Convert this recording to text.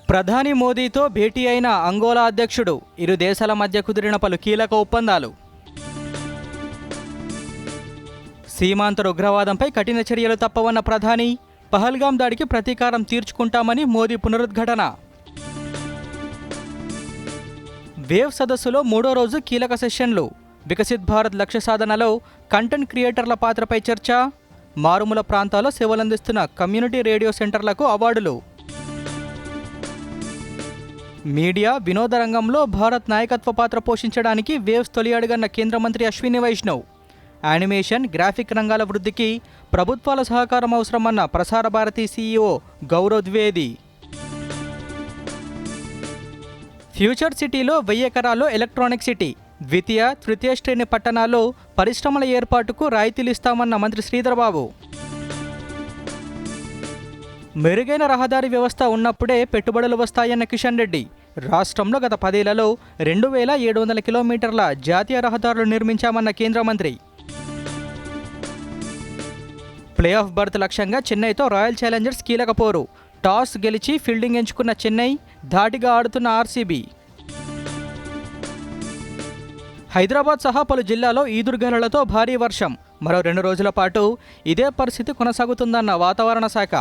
ప్రధాని మోదీతో భేటీ అయిన అంగోలా అధ్యక్షుడు. ఇరు దేశాల మధ్య కుదిరిన పలు కీలక ఒప్పందాలు. సీమాంతర ఉగ్రవాదంపై కఠిన చర్యలు తప్పవన్న ప్రధాని. పహల్గాం దాడికి ప్రతీకారం తీర్చుకుంటామని మోదీ పునరుద్ఘాటన. వేవ్ సదస్సులో మూడో రోజు కీలక సెషన్లు. వికసిత్ భారత్ లక్ష్య సాధనలో కంటెంట్ క్రియేటర్ల పాత్రపై చర్చ. మారుమూల ప్రాంతాల్లో సేవలందిస్తున్న కమ్యూనిటీ రేడియో సెంటర్లకు అవార్డులు. మీడియా వినోద రంగంలో భారత్ నాయకత్వ పాత్ర పోషించడానికి వేవ్స్ తొలి అడుగన్న కేంద్ర మంత్రి అశ్విని వైష్ణవ్. యానిమేషన్, గ్రాఫిక్ రంగాల వృద్ధికి ప్రభుత్వాల సహకారం అవసరమన్న ప్రసార భారతి సీఈఓ గౌరవ్ ద్వివేది. ఫ్యూచర్ సిటీలో 1000 ఎకరాల్లో ఎలక్ట్రానిక్ సిటీ. ద్వితీయ, తృతీయ శ్రేణి పట్టణాల్లో పరిశ్రమల ఏర్పాటుకు రాయితీలు ఇస్తామన్న మంత్రి శ్రీధర్బాబు. మెరుగైన రహదారి వ్యవస్థ ఉన్నప్పుడే పెట్టుబడులు వస్తాయన్న కిషన్ రెడ్డి. రాష్ట్రంలో గత 10 ఏళ్లలో 2700 కిలోమీటర్ల జాతీయ రహదారులు నిర్మించామన్న కేంద్ర మంత్రి. ప్లే ఆఫ్ బర్త్ లక్ష్యంగా చెన్నైతో రాయల్ ఛాలెంజర్స్ కీలక పోరు. టాస్ గెలిచి ఫీల్డింగ్ ఎంచుకున్న చెన్నై, ధాటిగా ఆడుతున్న ఆర్సీబీ. హైదరాబాద్ సహా పలు జిల్లాలో ఈదురుగాలులతో భారీ వర్షం. మరో 2 రోజుల పాటు ఇదే పరిస్థితి కొనసాగుతుందన్న వాతావరణ శాఖ.